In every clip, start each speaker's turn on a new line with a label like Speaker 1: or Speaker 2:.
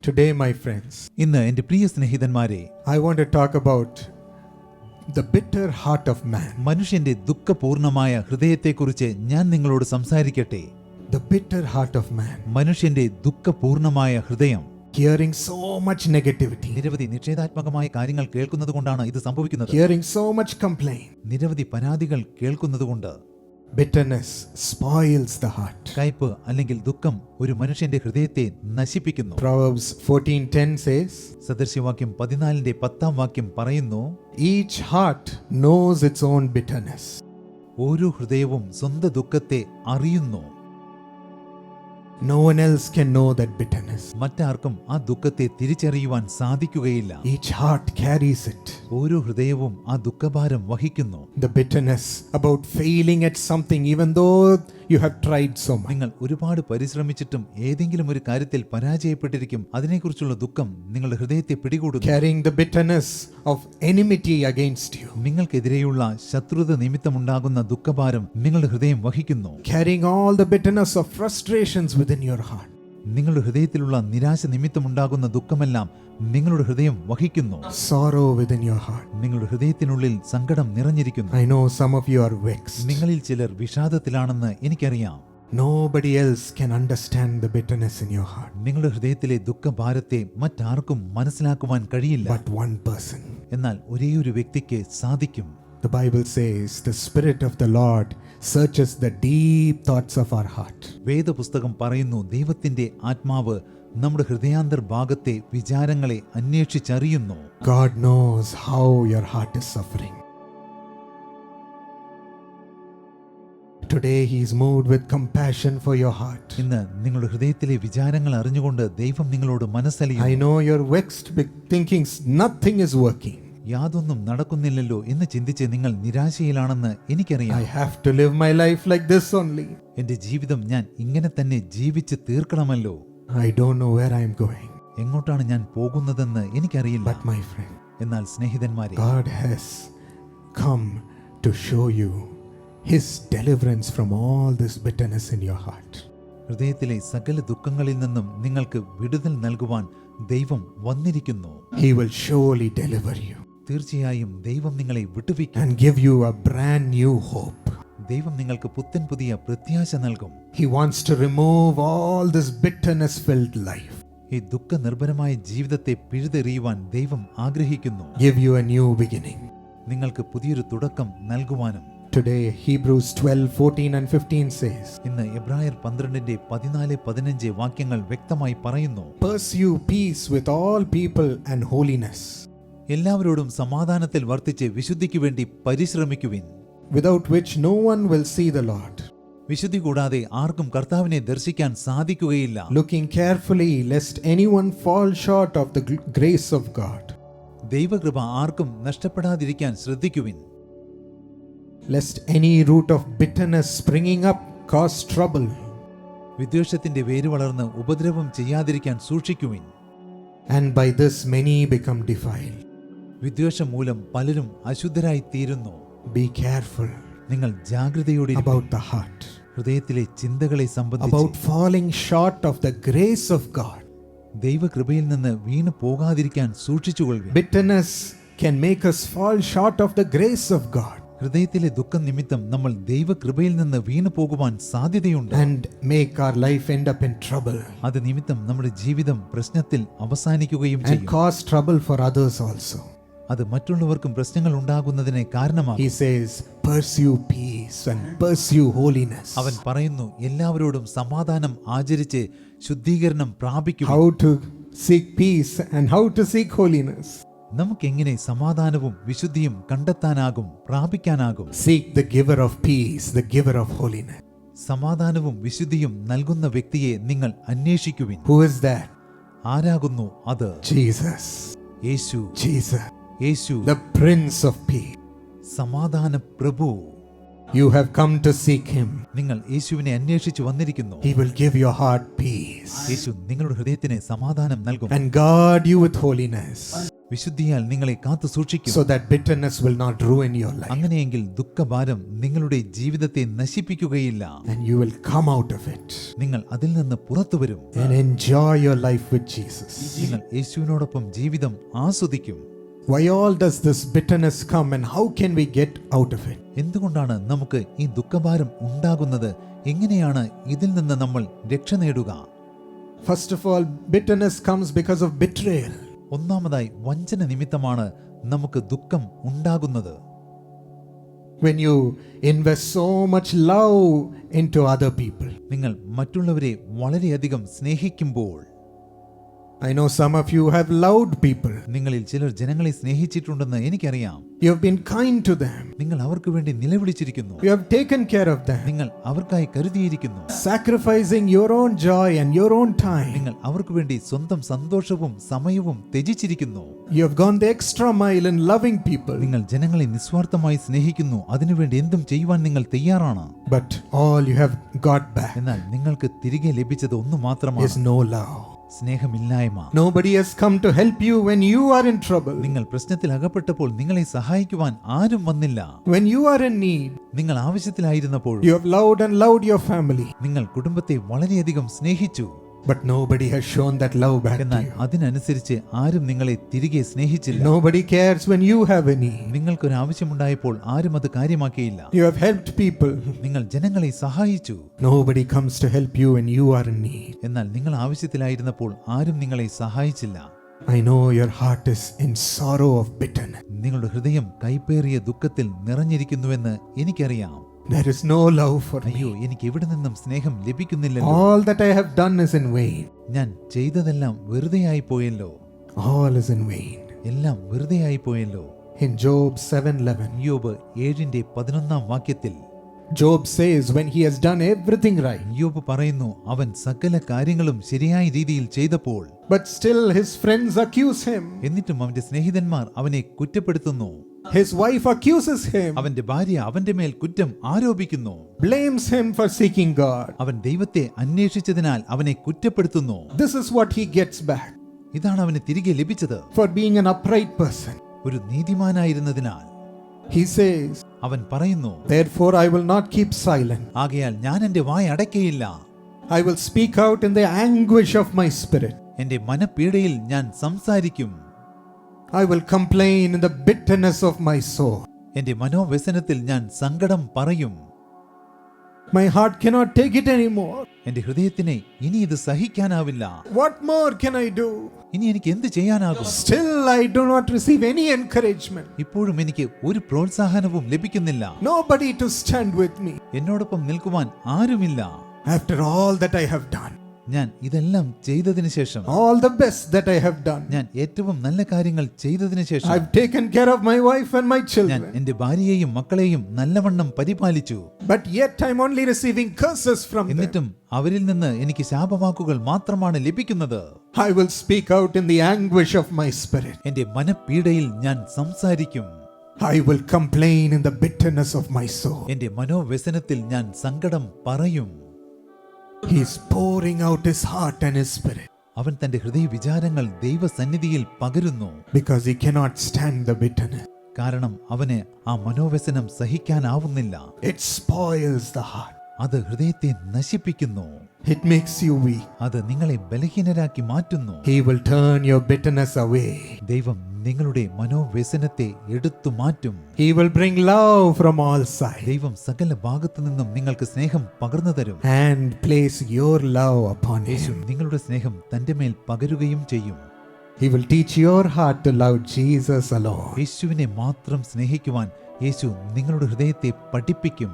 Speaker 1: Today, my friends,
Speaker 2: ഇന്ന് എൻ്റെ പ്രിയ സ്നേഹിതന്മാരെ,
Speaker 1: I want to talk about the bitter heart of man.
Speaker 2: മനുഷ്യന്റെ ദുഃഖപൂർണമായ ഹൃദയത്തെക്കുറിച്ച് ഞാൻ നിങ്ങളോട് സംസാരിക്കട്ടെ.
Speaker 1: The bitter heart of man.
Speaker 2: മനുഷ്യന്റെ ദുഃഖപൂർണമായ ഹൃദയം.
Speaker 1: Hearing so much negativity.
Speaker 2: നിരവധി നിഷേധാത്മകമായ കാര്യങ്ങൾ കേൾക്കുന്നത് കൊണ്ടാണ് ഇത് സംഭവിക്കുന്നത്.
Speaker 1: Hearing so much complaint.
Speaker 2: നിരവധി പരാതികൾ കേൾക്കുന്നതുകൊണ്ട്.
Speaker 1: Bitterness spoils the heart.
Speaker 2: കയ്പ് അല്ലെങ്കിൽ ദുഃഖം ഒരു മനുഷ്യന്റെ ഹൃദയത്തെ നശിപ്പിക്കുന്നു.
Speaker 1: Proverbs 14:10 says,
Speaker 2: സദൃശ്യവാക്യം 14:10 പറയുന്നു,
Speaker 1: each heart knows its own bitterness.
Speaker 2: ഓരോ ഹൃദയവും സ്വന്തം ദുഃഖത്തെ അറിയുന്നു.
Speaker 1: No one else can know that bitterness.
Speaker 2: മറ്റാർക്കും ആ ദുഃഖത്തെ തിരിച്ചറിയുവാൻ സാധിക്കുകയില്ല.
Speaker 1: Each heart carries it.
Speaker 2: ഓരോ ഹൃദയവും ആ ദുഃഖഭാരം വഹിക്കുന്നു.
Speaker 1: The bitterness about failing at something even though you have tried so much.
Speaker 2: നിങ്ങൾ ഒരുപാട് പരിശ്രമിച്ചിട്ടും ഏതെങ്കിലും ഒരു കാര്യത്തിൽ പരാജയപ്പെട്ടിരിക്കും. അതിനെക്കുറിച്ചുള്ള ദുഃഖം നിങ്ങളുടെ ഹൃദയത്തെ പിടികൂടുന്നു.
Speaker 1: Carrying the bitterness of enmity against you.
Speaker 2: നിങ്ങൾക്കെതിരെയുള്ള ശത്രുത നിമിത്തമുണ്ടാകുന്ന ദുഃഖഭാരം നിങ്ങളുടെ ഹൃദയം വഹിക്കുന്നു.
Speaker 1: Carrying all the bitterness of frustrations within your heart.
Speaker 2: നിങ്ങളുടെ ഹൃദയത്തിലുള്ള നിരാശ നിമിത്തമുണ്ടാകുന്ന ദുഃഖമെല്ലാം നിങ്ങളുടെ ഹൃദയം വഹിക്കുന്നു.
Speaker 1: Sorrow within your heart.
Speaker 2: നിങ്ങളുടെ ഹൃദയത്തിനുള്ളിൽ സങ്കടം നിറഞ്ഞിരിക്കുന്നു.
Speaker 1: I know some of you are vexed.
Speaker 2: നിങ്ങളിൽ ചിലർ വിഷാദത്തിലാണെന്ന് എനിക്കറിയാം.
Speaker 1: Nobody else can understand the bitterness in your heart.
Speaker 2: നിങ്ങളുടെ ഹൃദയത്തിലെ ദുഃഖഭാരത്തെ മറ്റാർക്കും മനസ്സിലാക്കുവാൻ കഴിയില്ല.
Speaker 1: But one person.
Speaker 2: എന്നാൽ ഒരേയൊരു വ്യക്തിക്ക് സാധിക്കും.
Speaker 1: The Bible says the Spirit of the Lord searches the deep thoughts of our heart.
Speaker 2: വേദപുസ്തകം പറയുന്നു, ദൈവത്തിന്റെ ആത്മാവ് നമ്മുടെ ഹൃദയാന്തർ ഭാഗത്തെ വിചാരങ്ങളെ അന്വേഷിച്ചറിയുന്നു.
Speaker 1: God knows how your heart is suffering. Today he is moved with compassion for your heart.
Speaker 2: ഇന്ന് നിങ്ങളുടെ ഹൃദയത്തിലെ വിചാരങ്ങൾ അറിഞ്ഞുകൊണ്ട് ദൈവം നിങ്ങളോട് മനസ്സലിയും.
Speaker 1: I know you're vexed thinking nothing is working.
Speaker 2: യാതൊന്നും നടക്കുന്നില്ലല്ലോ എന്ന് ചിന്തിച്ച് നിങ്ങൾ നിരാശയിലാണെന്ന് എനിക്കറിയാം.
Speaker 1: I have to live my life like this only.
Speaker 2: എന്റെ ജീവിതം ഞാൻ ഇങ്ങനെ തന്നെ ജീവിച്ച് തീർക്കണമല്ലോ.
Speaker 1: I don't know where I am going.
Speaker 2: എങ്ങോട്ടാണ് ഞാൻ പോകുന്നതെന്ന് എനിക്കറിയില്ല.
Speaker 1: But my friend,
Speaker 2: എന്നാൽ സ്നേഹിതന്മാരെ,
Speaker 1: God has come to show you his deliverance from all this bitterness in your heart.
Speaker 2: ഹൃദയത്തിലെ സകല ദുഃഖങ്ങളിൽ നിന്നും നിങ്ങൾക്ക് വിടുതൽ നൽകുവാൻ ദൈവം വന്നിരിക്കുന്നു.
Speaker 1: He will surely deliver you.
Speaker 2: തീർച്ചയായും ദൈവം നിങ്ങളെ വിട്ടുവയ്ക്കും.
Speaker 1: And give you a brand new hope.
Speaker 2: ദൈവം നിങ്ങൾക്ക് പുത്തൻ പുതിയ പ്രത്യാശ നൽകും.
Speaker 1: He wants to remove all this bitterness filled life.
Speaker 2: ഈ ദുഃഖ നിർഭരമായ ജീവിതത്തെ പിഴുതെറിയുവാൻ ദൈവം ആഗ്രഹിക്കുന്നു.
Speaker 1: Give you a new beginning.
Speaker 2: നിങ്ങൾക്ക് പുതിയൊരു തുടക്കം നൽകുവാനും.
Speaker 1: Today Hebrews 12:14 and 15 says,
Speaker 2: ഇന്ന് എബ്രായർ 12:14-15 വാക്യങ്ങൾ വ്യക്തമായി പറയുന്നു,
Speaker 1: pursue peace with all people and holiness,
Speaker 2: എല്ലാവരോടും സമാധാനത്തിൽ വർത്തിച്ച് വിശുദ്ധിക്ക് വേണ്ടി പരിശ്രമിക്കുവിൻ.
Speaker 1: without which no one will see the Lord.
Speaker 2: വിശുദ്ധി കൂടാതെ ആർക്കും കർത്താവിനെ ദർശിക്കാൻ സാധിക്കുകയില്ല.
Speaker 1: Looking carefully lest anyone fall short of the grace of God.
Speaker 2: ദൈവകൃപ ആർക്കും നഷ്ടപ്പെടാതിരിക്കാൻ ശ്രദ്ധിക്കുവിൻ.
Speaker 1: Lest any root of bitterness springing up cause trouble.
Speaker 2: വിദ്വേഷത്തിന്റെ വേര് വളർന്ന് ഉപദ്രവം ചെയ്യാതിരിക്കാൻ സൂക്ഷിക്കുവിൻ.
Speaker 1: And by this many become defiled.
Speaker 2: വിദ്വേഷം മൂലം പലരും അശുദ്ധരായി തീരുന്നു.
Speaker 1: Be careful
Speaker 2: നിങ്ങൾ ജാഗ്രതയോടെ
Speaker 1: about the heart,
Speaker 2: ഹൃദയത്തിലെ ചിന്തകളെ സംബന്ധിച്ച്,
Speaker 1: about falling short of the grace of God.
Speaker 2: ദൈവകൃപയിൽ നിന്ന് വീണു പോകാതിരിക്കാൻ സൂക്ഷിച്ചുകൊള്ളുവിൻ.
Speaker 1: Bitterness can make us fall short of the grace of God.
Speaker 2: ഹൃദയത്തിലെ ദുഃഖം നിമിത്തം നമ്മൾ ദൈവകൃപയിൽ നിന്ന് വീണു പോകുവാൻ സാധ്യതയുണ്ട്.
Speaker 1: And make our life end up in trouble.
Speaker 2: അത് നിമിത്തം നമ്മുടെ ജീവിതം പ്രശ്നത്തിൽ അവസാനിക്കുകയും
Speaker 1: And
Speaker 2: ചെയ്യും.
Speaker 1: cause trouble for others also.
Speaker 2: അത് മറ്റുള്ളവർക്കും പ്രശ്നങ്ങൾ ഉണ്ടാകുന്നതിന് കാരണമാകും.
Speaker 1: He says, pursue peace and pursue holiness.
Speaker 2: അവൻ പറയുന്നു, എല്ലാവരോടും സമാധാനം ആചരിച്ച് ശുദ്ധീകരണം പ്രാപിക്കുക.
Speaker 1: How to seek peace and how to seek holiness.
Speaker 2: നമുക്കെങ്ങനെ സമാധാനവും വിശുദ്ധിയും കണ്ടെത്താനാകും, പ്രാപിക്കാനാകും?
Speaker 1: Seek the giver of peace, the giver of holiness.
Speaker 2: സമാധാനവും വിശുദ്ധിയും നൽകുന്ന വ്യക്തിയെ നിങ്ങൾ അന്വേഷിക്കുവിൻ.
Speaker 1: Who is that?
Speaker 2: ആരാകുന്നു അത്?
Speaker 1: Jesus.
Speaker 2: Yeshu.
Speaker 1: Jesus.
Speaker 2: Yeshu,
Speaker 1: The Prince of Peace.
Speaker 2: സമാധാന പ്രഭു.
Speaker 1: You have come to seek him.
Speaker 2: നിങ്ങൾ യേശുവിനെ അന്വേഷിച്ചു വന്നിരിക്കുന്നു.
Speaker 1: He will give your heart peace
Speaker 2: യേശു നിങ്ങളുടെ ഹൃദയത്തിന് സമാധാനം നൽകും.
Speaker 1: and guard you with holiness.
Speaker 2: വിശുദ്ധിയാൽ നിങ്ങളെ കാത്തു സൂക്ഷിക്കും.
Speaker 1: so that bitterness will not ruin your life.
Speaker 2: അങ്ങനെയെങ്കിൽ ദുഃഖഭാരം നിങ്ങളുടെ ജീവിതത്തെ നശിപ്പിക്കുകയില്ല.
Speaker 1: And you will come out of it
Speaker 2: നിങ്ങൾ അതിൽ നിന്ന് പുറത്തു വരും.
Speaker 1: and enjoy your life with Jesus.
Speaker 2: നിങ്ങൾ യേശുവിനോടൊപ്പം ജീവിതം ആസ്വദിക്കും.
Speaker 1: Why all does this bitterness come and how can we get out of it?
Speaker 2: എന്തുകൊണ്ടാണ് നമുക്ക് ഈ ദുഃഖഭാരം ഉണ്ടാകുന്നത്? എങ്ങനെയാണ് ഇതിൽ നിന്ന് നമ്മൾ രക്ഷ നേടുക?
Speaker 1: First of all, bitterness comes because of betrayal.
Speaker 2: ഒന്നാമതായി വഞ്ചന നിമിത്തമാണ് നമുക്ക് ദുഃഖം ഉണ്ടാകുന്നത്.
Speaker 1: When you invest so much love into other people.
Speaker 2: നിങ്ങൾ മറ്റുള്ളവരെ വളരെയധികം സ്നേഹിക്കുമ്പോൾ,
Speaker 1: I know some of you have loved people.
Speaker 2: നിങ്ങളിൽ ചിലർ ജനങ്ങളെ സ്നേഹിച്ചിട്ടുണ്ടെന്ന് എനിക്കറിയാം.
Speaker 1: You have been kind to them.
Speaker 2: നിങ്ങൾ അവർക്ക് വേണ്ടി നിലവിളിച്ചിരിക്കുന്നു.
Speaker 1: You have taken care of them.
Speaker 2: നിങ്ങൾ അവർക്കായി കരുതിയിരിക്കുന്നു.
Speaker 1: Sacrificing your own joy and your own time.
Speaker 2: നിങ്ങൾ അവർക്ക് വേണ്ടി സ്വന്തം സന്തോഷവും സമയവും ത്യജിച്ചിരിക്കുന്നു.
Speaker 1: You have gone the extra mile in loving people.
Speaker 2: നിങ്ങൾ ജനങ്ങളെ നിസ്വാർത്ഥമായി സ്നേഹിക്കുന്നു. അതിനുവേണ്ടി എന്തും ചെയ്യുവാൻ നിങ്ങൾ തയ്യാറാണ്.
Speaker 1: But all you have got back
Speaker 2: എന്നാൽ നിങ്ങൾക്ക് തിരികെ ലഭിച്ചത് ഒന്നു മാത്രമാണ്,
Speaker 1: is no love.
Speaker 2: സ്നേഹമില്ലായ്മ.
Speaker 1: Nobody has come to help you when you are in trouble.
Speaker 2: നിങ്ങൾ പ്രശ്നത്തിൽ അകപ്പെട്ടപ്പോൾ നിങ്ങളെ സഹായിക്കുവാൻ ആരും വന്നില്ല.
Speaker 1: When you are in need,
Speaker 2: നിങ്ങൾ ആവശ്യത്തിലായിരുന്നപ്പോൾ
Speaker 1: you have loved and loved your family.
Speaker 2: നിങ്ങൾ കുടുംബത്തെ വളരെയധികം സ്നേഹിച്ചു.
Speaker 1: But nobody has shown that love back to
Speaker 2: എന്നാൽ
Speaker 1: you.
Speaker 2: അതിനനുസരിച്ച് ആരും നിങ്ങളെ തിരികെ സ്നേഹിച്ചില്ല.
Speaker 1: Nobody cares when you have a need.
Speaker 2: നിങ്ങൾക്കൊരു ആവശ്യമുണ്ടായപ്പോൾ ആരും അത് കാര്യമാക്കിയില്ല.
Speaker 1: You have helped people.
Speaker 2: നിങ്ങൾ ജനങ്ങളെ സഹായിച്ചു.
Speaker 1: Nobody comes to help you when you are in need.
Speaker 2: എന്നാൽ നിങ്ങൾ ആവശ്യത്തിലായിരുന്നപ്പോൾ ആരും നിങ്ങളെ സഹായിച്ചില്ല.
Speaker 1: I know your heart is in sorrow of bitterness.
Speaker 2: നിങ്ങളുടെ ഹൃദയം കൈപ്പേറിയ ദുഃഖത്തിൽ നിറഞ്ഞിരിക്കുന്നുവെന്ന് എനിക്കറിയാം.
Speaker 1: There is no love for
Speaker 2: അയ്യോ,
Speaker 1: me.
Speaker 2: എനിക്ക് എവിടെ നിന്നും സ്നേഹം ലഭിക്കുന്നില്ലല്ലോ.
Speaker 1: All that I have done is in vain.
Speaker 2: ഞാൻ ചെയ്തതെല്ലാം വെറുതെയായി പോയല്ലോ.
Speaker 1: All is in vain.
Speaker 2: എല്ലാം വെറുതെയായി പോയല്ലോ.
Speaker 1: In Job 7:11,
Speaker 2: യോബ് 7:11
Speaker 1: Job says when he has done everything right,
Speaker 2: യോബ് പറയുന്നു, അവൻ സകല കാര്യങ്ങളും ശരിയായ രീതിയിൽ ചെയ്തപ്പോൾ
Speaker 1: but still his friends accuse him.
Speaker 2: എന്നിട്ടും അവന്റെ സ്നേഹിതന്മാർ അവനെ കുറ്റപ്പെടുത്തുന്നു.
Speaker 1: His wife accuses him,
Speaker 2: അവന്റെ ഭാര്യ അവന്റെ മേൽ കുറ്റം ആരോപിക്കുന്നു.
Speaker 1: blames him for seeking God.
Speaker 2: അവൻ ദൈവത്തെ അന്വേഷിച്ചതിനാൽ അവനെ കുറ്റപ്പെടുത്തുന്നു.
Speaker 1: This is what he gets back
Speaker 2: ഇതാണ് അവന് തിരികെ ലഭിച്ചത്.
Speaker 1: for being an upright person.
Speaker 2: ഒരു നീതിമാനായിരുന്നതിനാൽ.
Speaker 1: He says,
Speaker 2: അവൻ പറയുന്നു,
Speaker 1: therefore I will not keep silent.
Speaker 2: ആകയാൽ ഞാൻ എന്റെ വായ അടയ്ക്കയില്ല.
Speaker 1: I will speak out in the anguish of my spirit.
Speaker 2: എന്റെ മനപീഡയിൽ ഞാൻ സംസാരിക്കും.
Speaker 1: I will complain in the bitterness of my soul.
Speaker 2: എന്റെ മനോവ്യസനത്തിൽ ഞാൻ സങ്കടം പറയും.
Speaker 1: My heart cannot take it anymore.
Speaker 2: എന്റെ ഹൃദയത്തിനെ ഇനി ഇത് സഹിക്കാനാവില്ല.
Speaker 1: What more can I do?
Speaker 2: ഇനി എനിക്ക് എന്ത് ചെയ്യാനാകും?
Speaker 1: Still I do not receive any encouragement.
Speaker 2: ഇപ്പോഴും എനിക്ക് ഒരു പ്രോത്സാഹനവും ലഭിക്കുന്നില്ല.
Speaker 1: Nobody to stand with me.
Speaker 2: എന്നോടൊപ്പം നിൽക്കുവാൻ ആരുമില്ല.
Speaker 1: After all that I have done,
Speaker 2: ഞാൻ ഇതെല്ലാം ചെയ്തതിനു ശേഷം,
Speaker 1: all the best that I have done,
Speaker 2: ഞാൻ ഏറ്റവും നല്ല കാര്യങ്ങൾ ചെയ്തതിനു ശേഷം,
Speaker 1: I've taken care of my wife and my
Speaker 2: ഞാൻ
Speaker 1: children,
Speaker 2: എന്റെ ഭാര്യയെയും മക്കളെയും നല്ലവണ്ണം പരിപാലിച്ചു.
Speaker 1: but yet I'm only receiving curses from them.
Speaker 2: എന്നിട്ടും അവരിൽ നിന്ന് എനിക്ക് ശാപവാക്കുകൾ മാത്രമാണ് ലഭിക്കുന്നത്.
Speaker 1: I will speak out in the anguish of my spirit.
Speaker 2: എന്റെ മനപീഡയിൽ ഞാൻ സംസാരിക്കും.
Speaker 1: I will complain in the bitterness of my soul.
Speaker 2: എന്റെ മനോവ്യസനത്തിൽ ഞാൻ സങ്കടം പറയും.
Speaker 1: He is pouring out his heart and his spirit
Speaker 2: അവൻ തന്റെ ഹൃദയ വിചാരങ്ങൾ ദൈവസന്നിധിയിൽ പകരുന്നു.
Speaker 1: because he cannot stand the bitterness.
Speaker 2: കാരണം അവന് ആ മനോവ്യസനം സഹിക്കാനാവുന്നില്ല.
Speaker 1: It spoils the heart.
Speaker 2: അത് ഹൃദയത്തെ നശിപ്പിക്കുന്നു.
Speaker 1: It makes you weak.
Speaker 2: അത് നിങ്ങളെ ബലഹീനരാക്കി മാറ്റുന്നു.
Speaker 1: He will turn your bitterness away.
Speaker 2: ദൈവം നിങ്ങളുടെ മനോവ്യസനത്തെ എടുത്തു മാറ്റും.
Speaker 1: He will bring love from all sides
Speaker 2: ദൈവം സകല ഭാഗത്തു നിന്നും നിങ്ങൾക്ക് സ്നേഹം പകർന്നു തരും.
Speaker 1: and place your love upon
Speaker 2: Yeshu
Speaker 1: him.
Speaker 2: നിങ്ങളുടെ സ്നേഹം തന്റെ മേൽ പകരുകയും ചെയ്യും.
Speaker 1: He will teach your heart to love Jesus alone.
Speaker 2: യേശുവിനെ മാത്രം സ്നേഹിക്കുവാൻ യേശു നിങ്ങളുടെ ഹൃദയത്തെ പഠിപ്പിക്കും.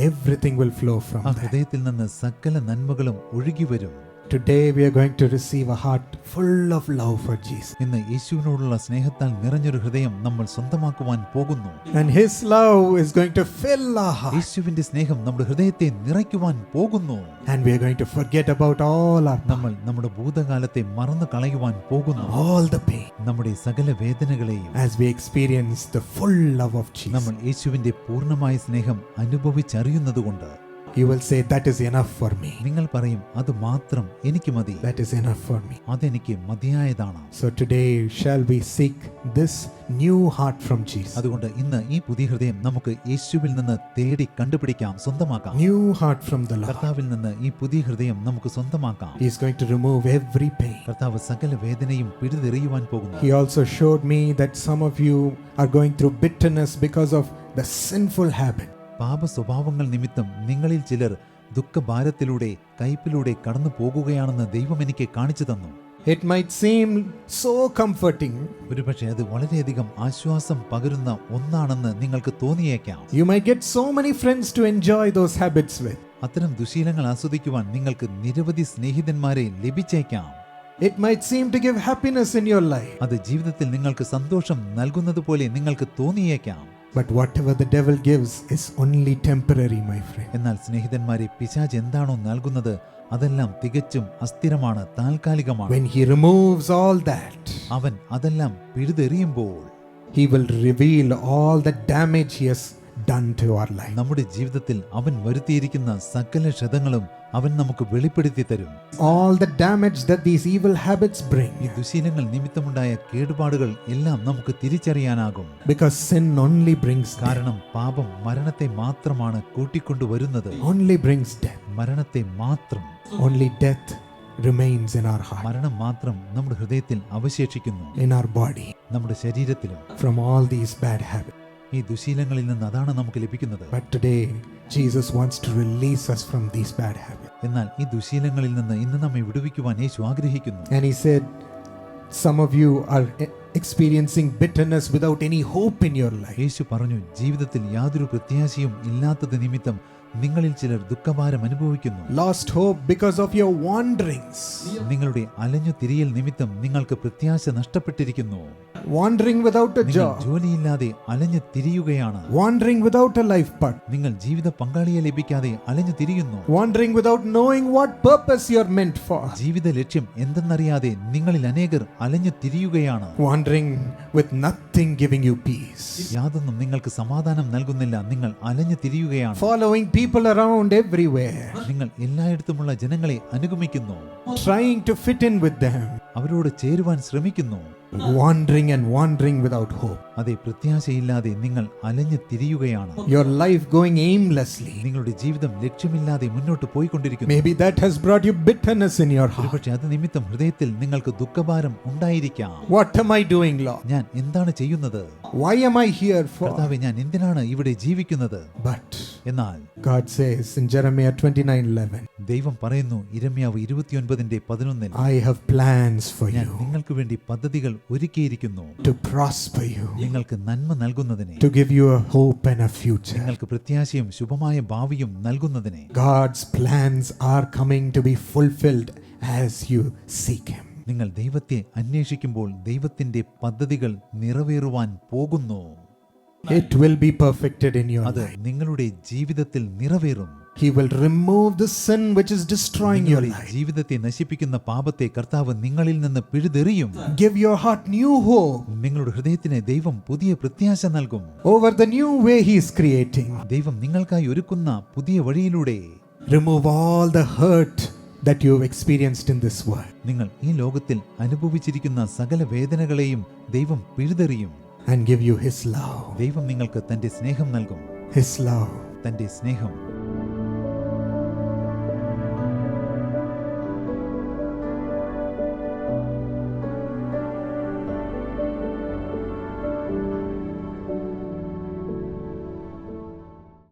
Speaker 1: Everything will flow from
Speaker 2: ആ
Speaker 1: that.
Speaker 2: ഹൃദയത്തിൽ നിന്ന് സകല നന്മകളും ഒഴുകി വരും.
Speaker 1: Today we are going to receive a heart full of love for Jesus.
Speaker 2: ഇന്ന് യേശുവിനോടുള്ള സ്നേഹത്താൽ നിറഞ്ഞൊരു ഹൃദയം നമ്മൾ സ്വന്തമാക്കുവാൻ പോകുന്നു.
Speaker 1: And his love is going to fill our heart.
Speaker 2: യേശുവിന്റെ സ്നേഹം നമ്മുടെ ഹൃദയത്തെ നിറയ്ക്കുവാൻ പോകുന്നു.
Speaker 1: And we are going to forget about all our
Speaker 2: നമ്മൾ നമ്മുടെ ഭൂതകാലത്തെ മറന്നു കളയുവാൻ പോകുന്നു.
Speaker 1: all the pain
Speaker 2: നമ്മുടെ സകല വേദനകളെയും
Speaker 1: as we experience the full love of Jesus.
Speaker 2: നമ്മൾ യേശുവിന്റെ പൂർണ്ണമായ സ്നേഹം അനുഭവിച്ചറിയുന്നതുകൊണ്ട്
Speaker 1: You will say, that is enough for me.
Speaker 2: നിങ്ങൾ പറയും അത് മാത്രം എനിക്ക് മതി,
Speaker 1: That is enough for me.
Speaker 2: അതെനിക്ക് മതിയായതാണ്.
Speaker 1: So today, shall we seek this new heart from Jesus?
Speaker 2: അതുകൊണ്ട് ഇന്ന് ഈ പുതിയ ഹൃദയം നമുക്ക് യേശുവിൽ നിന്ന് തേടി കണ്ടുപിടിക്കാം, സ്വന്തമാക്കാം.
Speaker 1: New heart from the Lord.
Speaker 2: കർത്താവിൽ നിന്ന് ഈ പുതിയ ഹൃദയം നമുക്ക് സ്വന്തമാക്കാം.
Speaker 1: He is going to remove every pain.
Speaker 2: കർത്താവ് സകല വേദനയും പിഴുതെറിയുവാൻ പോകുന്നു.
Speaker 1: He also showed me that some of you are going through bitterness because of the sinful habit.
Speaker 2: പാപ സ്വഭാവങ്ങൾ നിമിത്തം നിങ്ങളിൽ ചിലർ ദുഃഖഭാരത്തിലൂടെ കയ്പിലൂടെ കടന്നു പോകുകയാണെന്ന് ദൈവം എനിക്ക് കാണിച്ചു തന്നു.
Speaker 1: It might seem so comforting.
Speaker 2: ഒരുപക്ഷെ അത് വളരെയധികം ആശ്വാസം പകരുന്ന ഒന്നാണെന്ന് നിങ്ങൾക്ക് തോന്നിയേക്കാം.
Speaker 1: You might get so many friends to enjoy those habits with.
Speaker 2: അത്തരം ദുശീലങ്ങൾ ആസ്വദിക്കുവാൻ നിങ്ങൾക്ക് നിരവധി സ്നേഹിതന്മാരെ ലഭിച്ചേക്കാം.
Speaker 1: It might seem to give happiness in your life.
Speaker 2: അത് ജീവിതത്തിൽ നിങ്ങൾക്ക് സന്തോഷം നൽകുന്നത് പോലെ നിങ്ങൾക്ക് തോന്നിയേക്കാം.
Speaker 1: But whatever the devil gives is only temporary, my friend.
Speaker 2: എന്നാൽ സ്നേഹിതന്മാരെ, പിശാച് എന്താണോ നൽകുന്നത് അതെല്ലാം തികച്ചും അസ്ഥിരമാണ്, താൽക്കാലികമാണ്.
Speaker 1: When he removes all that,
Speaker 2: അവൻ അതെല്ലാം പിഴുതെറിയുമ്പോൾ
Speaker 1: he will reveal all the damage he has done to our life.
Speaker 2: നമ്മുടെ ജീവിതത്തിൽ അവൻ വരുത്തിയിരിക്കുന്ന സകല ക്ഷതങ്ങളും അവൻ നമുക്ക് വെളിപ്പെടുത്തി തരും.
Speaker 1: All the damage that these evil habits bring.
Speaker 2: ഈ ദുശീലങ്ങൾ നിമിത്തമുണ്ടായ കേടുപാടുകൾ എല്ലാം നമുക്ക് തിരിച്ചറിയാനാകും.
Speaker 1: Because sin only brings death.
Speaker 2: കാരണം പാപം മരണത്തെ മാത്രമാണ് കൂട്ടിക്കൊണ്ടുവരുന്നത്.
Speaker 1: Only brings death.
Speaker 2: മരണത്തെ മാത്രം.
Speaker 1: Only death remains in our heart,
Speaker 2: മരണം മാത്രം നമ്മുടെ ഹൃദയത്തിൽ അവശേഷിക്കുന്നു,
Speaker 1: in our body,
Speaker 2: നമ്മുടെ ശരീരത്തിലും.
Speaker 1: from all these bad habits.
Speaker 2: ഈ ദുശീലങ്ങളിൽ നിന്ന് അതാണ് നമുക്ക് ലഭിക്കുന്നത്.
Speaker 1: But today, Jesus wants to release us from these bad habits.
Speaker 2: എന്നാൽ ഈ ദുശീലങ്ങളിൽ നിന്ന് ഇന്ന് നമ്മെ വിടുവിക്കുവാൻ യേശു ആഗ്രഹിക്കുന്നു.
Speaker 1: And he said, some of you are experiencing bitterness without any hope in your life.
Speaker 2: യേശു പറഞ്ഞു, ജീവിതത്തിൽ യാതൊരു പ്രത്യാശയും ഇല്ലാത്തത് നിമിത്തം നിങ്ങളിൽ ചിലർ ദുഃഖഭാരം അനുഭവിക്കുന്നു.
Speaker 1: Lost hope because of your wanderings.
Speaker 2: നിങ്ങളുടെ അലഞ്ഞു തിരിയൽ നിമിത്തം നിങ്ങൾക്ക് പ്രത്യാശ നഷ്ടപ്പെട്ടിരിക്കുന്നു.
Speaker 1: Wandering without a
Speaker 2: നിങ്ങൾ
Speaker 1: job.
Speaker 2: ജോലിയില്ലാതെ അലഞ്ഞു തിരിയുകയാണ്.
Speaker 1: Wandering without a life partner.
Speaker 2: നിങ്ങൾ ജീവിത പങ്കാളിയെ ലഭിക്കാതെ അലഞ്ഞു തിരിയുന്നു.
Speaker 1: Wandering without knowing what purpose you are meant for.
Speaker 2: ജീവിത ലക്ഷ്യം എന്തെന്നറിയാതെ നിങ്ങളിൽ അനേകർ അലഞ്ഞു തിരിയുകയാണ്.
Speaker 1: Wandering with nothing giving you peace.
Speaker 2: യാതൊന്നും നിങ്ങൾക്ക് സമാധാനം നൽകുന്നില്ല. നിങ്ങൾ അലഞ്ഞു തിരിയുകയാണ്.
Speaker 1: Following people around everywhere.
Speaker 2: നിങ്ങൾ എല്ലായിടത്തുമുള്ള ജനങ്ങളെ അനുഗമിക്കുന്നു.
Speaker 1: Trying to fit in with them.
Speaker 2: അവരോട് ചേരുവാൻ ശ്രമിക്കുന്നു.
Speaker 1: Wandering and wandering without hope.
Speaker 2: അതെ, പ്രത്യാശയില്ലാതെ നിങ്ങൾ അലഞ്ഞു തിരിയുകയാണ്.
Speaker 1: Your life going aimlessly.
Speaker 2: നിങ്ങളുടെ ജീവിതം ലക്ഷ്യമില്ലാതെ മുന്നോട്ട് പോയിക്കൊണ്ടിരിക്കുന്നു.
Speaker 1: Maybe that has brought you bitterness in your heart.
Speaker 2: ഒരുപക്ഷെ അത് നിമിത്തം ഹൃദയത്തിൽ നിങ്ങൾക്ക് ദുഃഖഭാരം ഉണ്ടായിരിക്കാം.
Speaker 1: What am I doing, Lord?
Speaker 2: ഞാൻ എന്താണ് ചെയ്യുന്നത്?
Speaker 1: Why am I here for?
Speaker 2: കർത്താവേ, ഞാൻ എന്തിനാണ് ഇവിടെ ജീവിക്കുന്നത്?
Speaker 1: But
Speaker 2: എന്നാൽ
Speaker 1: God says in Jeremiah 29:11,
Speaker 2: ദൈവം പറയുന്നു, ഇരമ്യാവ് 29:11,
Speaker 1: I have plans for
Speaker 2: ഞാൻ
Speaker 1: you
Speaker 2: നിങ്ങൾക്ക് വേണ്ടി പദ്ധതികൾ ഒരുക്കിയിരിക്കുന്നു,
Speaker 1: to prosper you,
Speaker 2: നിങ്ങൾക്ക് നന്മ നൽകുന്നതിനെ,
Speaker 1: to give you a hope and a future.
Speaker 2: നിങ്ങൾക്ക് പ്രത്യാശയും ശുഭമായ ഭാവിയും നൽകുന്നതിനെ.
Speaker 1: God's plans are coming to be fulfilled as you seek Him.
Speaker 2: നിങ്ങൾ ദൈവത്തെ അന്വേഷിക്കുമ്പോൾ ദൈവത്തിന്റെ പദ്ധതികൾ നിറവേറുവാൻ പോകുന്നു.
Speaker 1: It will be perfected in your
Speaker 2: അത്
Speaker 1: life.
Speaker 2: നിങ്ങളുടെ ജീവിതത്തിൽ നിറവേറും.
Speaker 1: He will remove the sin which is destroying your
Speaker 2: നിങ്ങളുടെ
Speaker 1: life.
Speaker 2: ജീവിതത്തെ നശിപ്പിക്കുന്ന പാപത്തെ കർത്താവ് നിങ്ങളിൽ നിന്ന് പിഴുതെറിയും.
Speaker 1: Give your heart new hope
Speaker 2: നിങ്ങളുടെ ഹൃദയത്തിന് ദൈവം പുതിയ പ്രത്യാശ നൽകും.
Speaker 1: over the new way He is creating.
Speaker 2: ദൈവം നിങ്ങൾക്കായി ഒരുക്കുന്ന പുതിയ വഴിയിലൂടെ
Speaker 1: Remove all the hurt that you have experienced in this world
Speaker 2: നിങ്ങൾ ഈ ലോകത്തിൽ അനുഭവിച്ചിരിക്കുന്ന സകല വേദനകളെയും ദൈവം പിഴുതെറിയും.
Speaker 1: and give you His love.
Speaker 2: ദൈവം നിങ്ങൾക്ക് തന്റെ സ്നേഹം നൽകും.
Speaker 1: His love.
Speaker 2: തന്റെ സ്നേഹം.